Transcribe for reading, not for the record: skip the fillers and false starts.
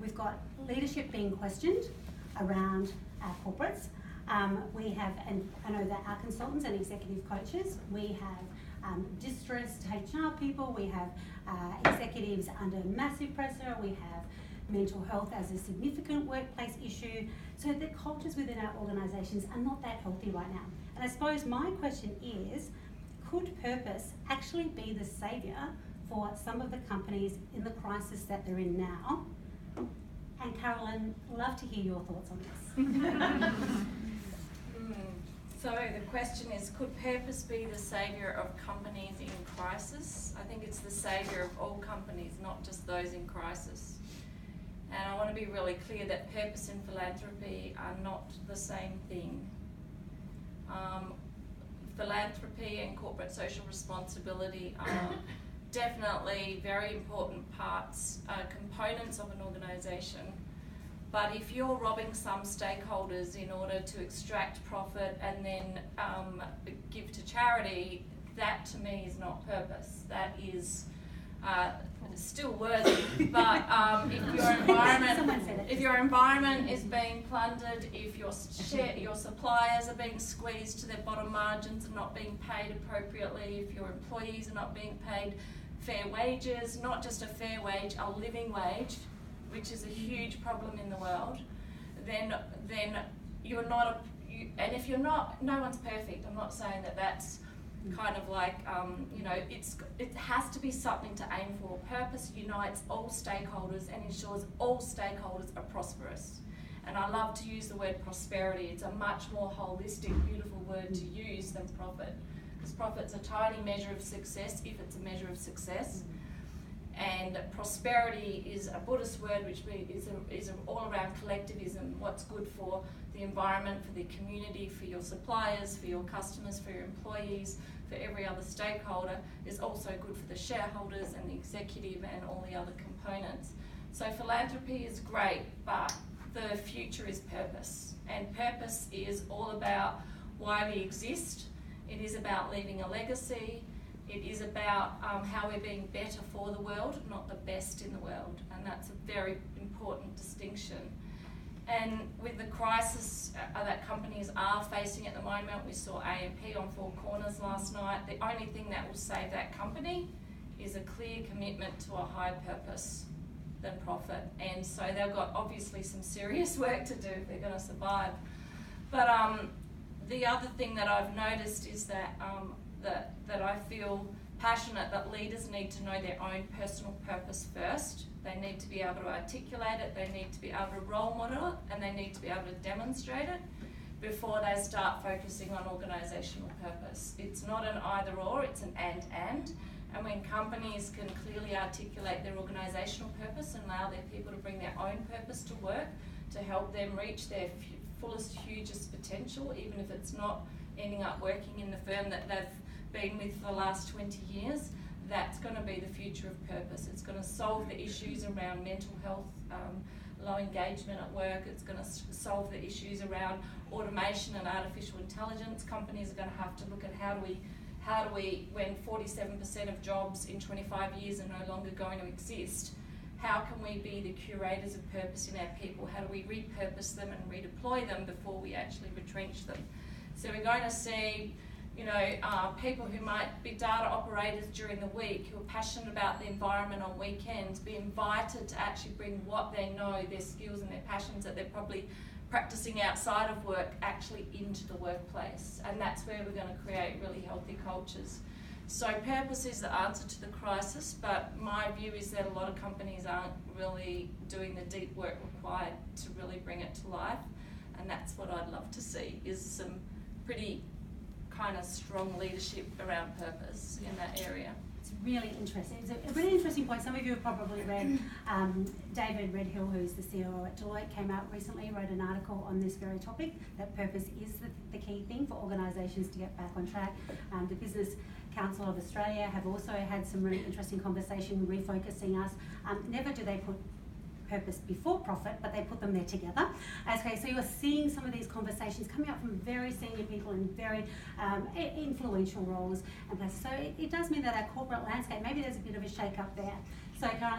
we've got leadership being questioned around our corporates. We have, and I know that our consultants and executive coaches, we have distressed HR people, we have executives under massive pressure, we have mental health as a significant workplace issue. So the cultures within our organisations are not that healthy right now. And I suppose my question is, could purpose actually be the saviour for some of the companies in the crisis that they're in now? And Carolyn, love to hear your thoughts on this. So the question is, could purpose be the saviour of companies in crisis? I think it's the saviour of all companies, not just those in crisis. And I want to be really clear that purpose and philanthropy are not the same thing. Philanthropy and corporate social responsibility are definitely very important parts, components of an organisation. But if you're robbing some stakeholders in order to extract profit and then give to charity, that to me is not purpose. That is still worthy, but if your environment is being plundered, if your suppliers are being squeezed to their bottom margins and not being paid appropriately, if your employees are not being paid fair wages, not just a fair wage, a living wage, which is a huge problem in the world, then you're not, and if you're not, no one's perfect. I'm not saying that that's kind of like, it has to be something to aim for. Purpose unites all stakeholders and ensures all stakeholders are prosperous. And I love to use the word prosperity. It's a much more holistic, beautiful word to use than profit. Because profit's a tiny measure of success, if it's a measure of success. And prosperity is a Buddhist word which is all around collectivism, what's good for the environment, for the community, for your suppliers, for your customers, for your employees, for every other stakeholder, is also good for the shareholders and the executive and all the other components. So philanthropy is great, but the future is purpose. And purpose is all about why we exist. It is about leaving a legacy. It is about how we're being better for the world, not the best in the world. And that's a very important distinction. And with the crisis that companies are facing at the moment, we saw AMP on Four Corners last night, the only thing that will save that company is a clear commitment to a higher purpose than profit. And so they've got obviously some serious work to do if they're going to survive. But the other thing that I've noticed is that that I feel passionate that leaders need to know their own personal purpose first. They need to be able to articulate it, they need to be able to role model it, and they need to be able to demonstrate it before they start focusing on organisational purpose. It's not an either or, it's an and. And when companies can clearly articulate their organisational purpose and allow their people to bring their own purpose to work to help them reach their fullest, hugest potential, even if it's not ending up working in the firm that they've been with for the last 20 years, that's going to be the future of purpose. It's going to solve the issues around mental health, low engagement at work. It's going to solve the issues around automation and artificial intelligence. Companies are going to have to look at how do we, when 47% of jobs in 25 years are no longer going to exist, how can we be the curators of purpose in our people? How do we repurpose them and redeploy them before we actually retrench them? So we're going to see, people who might be data operators during the week, who are passionate about the environment on weekends, be invited to actually bring what they know, their skills and their passions that they're probably practicing outside of work, actually into the workplace. And that's where we're going to create really healthy cultures. So purpose is the answer to the crisis, but my view is that a lot of companies aren't really doing the deep work required to really bring it to life. And that's what I'd love to see, is some pretty kind of strong leadership around purpose in that area. It's really interesting. It's a really interesting point. Some of you have probably read David Redhill, who's the CEO at Deloitte, came out recently, wrote an article on this very topic, that purpose is the key thing for organisations to get back on track. The Business Council of Australia have also had some really interesting conversation refocusing us. Never do they put purpose before profit, but they put them there together. Okay, so you're seeing some of these conversations coming up from very senior people in very influential roles and places. So it does mean that our corporate landscape, maybe there's a bit of a shake up there. So Caroline,